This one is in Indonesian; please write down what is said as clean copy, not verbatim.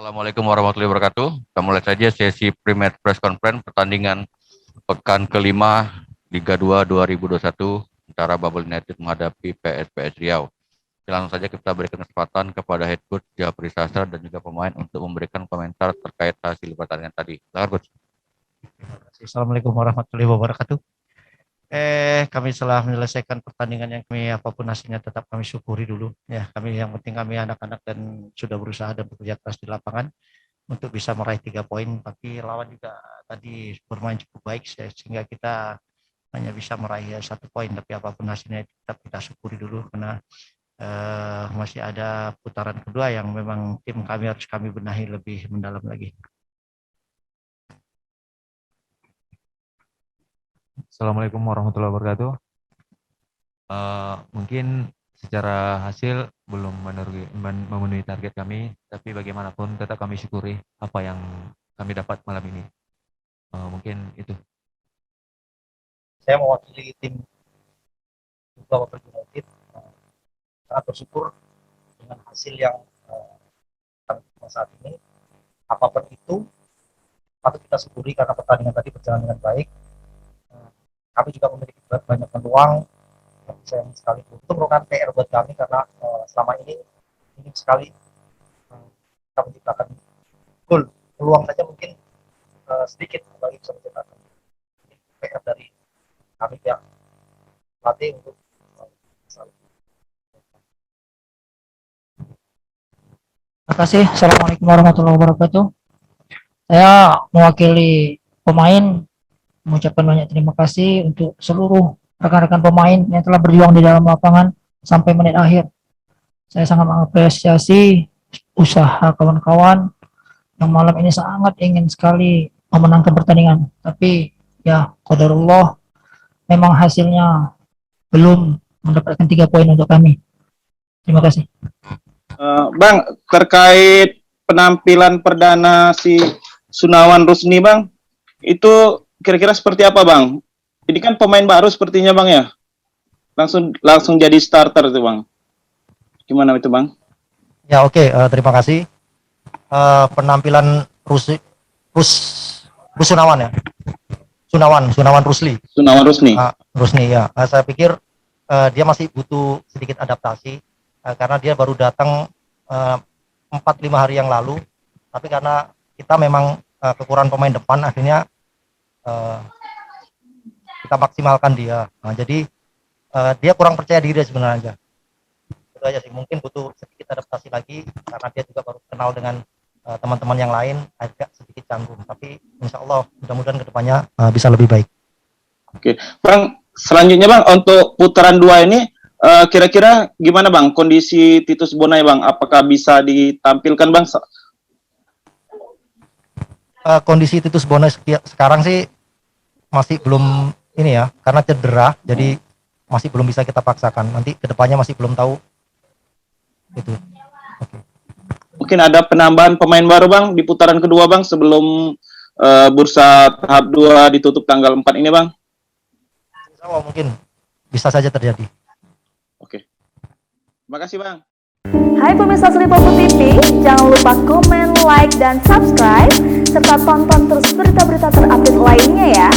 Assalamualaikum warahmatullahi wabarakatuh. Kita mulai saja sesi pre-match press conference pertandingan pekan kelima Liga 2 2021 antara Bubble United menghadapi PSPS Riau. Langsung saja kita berikan kesempatan kepada head coach Japri Sastra dan juga pemain untuk memberikan komentar terkait hasil pertandingan tadi. Silakan coach. Assalamualaikum warahmatullahi wabarakatuh. Kami telah menyelesaikan pertandingan yang kami apapun hasilnya tetap kami syukuri dulu ya. Kami yang penting kami anak-anak dan sudah berusaha dan bekerja keras di lapangan untuk bisa meraih 3 poin. Tapi lawan juga tadi bermain cukup baik sehingga kita hanya bisa meraih 1 poin. Tapi apapun hasilnya tetap kita syukuri dulu karena masih ada putaran kedua yang memang tim kami harus kami benahi lebih mendalam lagi. Assalamualaikum warahmatullahi wabarakatuh. Mungkin secara hasil belum memenuhi target kami, tapi bagaimanapun tetap kami syukuri apa yang kami dapat malam ini. Mungkin itu. Saya mewakili tim Bubble United, sangat bersyukur dengan hasil yang kami saat ini. Apapun itu patut kita syukuri karena pertandingan tadi berjalan dengan baik. Kami juga memiliki banyak peluang, tapi sayang sekali itu merupakan PR buat kami karena selama ini minim sekali kita menciptakan gol. Peluang saja mungkin sedikit bagi bisa menciptakan. PR dari kami yang pelatih untuk Terima kasih. Assalamualaikum warahmatullahi wabarakatuh. Saya mewakili pemain mengucapkan banyak terima kasih untuk seluruh rekan-rekan pemain yang telah berjuang di dalam lapangan sampai menit akhir. Saya sangat mengapresiasi usaha kawan-kawan yang malam ini sangat ingin sekali memenangkan pertandingan. Tapi ya qadarullah memang hasilnya belum mendapatkan 3 poin untuk kami. Terima kasih. Bang, terkait penampilan perdana si Sunawan Rusni, Bang, itu kira-kira seperti apa, Bang? Ini kan pemain baru sepertinya, Bang, ya? Langsung jadi starter tuh, Bang. Gimana itu, Bang? Ya, oke, terima kasih. Penampilan Sunawan ya. Sunawan Rusli. Sunawan Rusni. Rusni ya. Saya pikir dia masih butuh sedikit adaptasi karena dia baru datang 4-5 hari yang lalu. Tapi karena kita memang kekurangan pemain depan, akhirnya kita maksimalkan dia. Nah, jadi dia kurang percaya diri sebenarnya. Itu aja sih. Mungkin butuh sedikit adaptasi lagi karena dia juga baru kenal dengan teman-teman yang lain, agak sedikit canggung. Tapi insya Allah mudah-mudahan kedepannya bisa lebih baik. Oke, Bang. Selanjutnya, Bang, untuk putaran 2 ini kira-kira gimana, Bang? Kondisi Titus Bonai, Bang? Apakah bisa ditampilkan, Bang? Kondisi Titus Bonai sekarang sih masih belum ini ya, karena cedera, jadi masih belum bisa kita paksakan. Nanti kedepannya masih belum tahu. Itu. Okay. Mungkin ada penambahan pemain baru, Bang, di putaran kedua, Bang, sebelum bursa tahap 2 ditutup tanggal 4 ini, Bang? Insya Allah mungkin bisa saja terjadi. Oke. Terima kasih, Bang. Hai pemirsa Sri Popo TV, jangan lupa komen, like, dan subscribe, serta tonton terus berita-berita terupdate lainnya ya.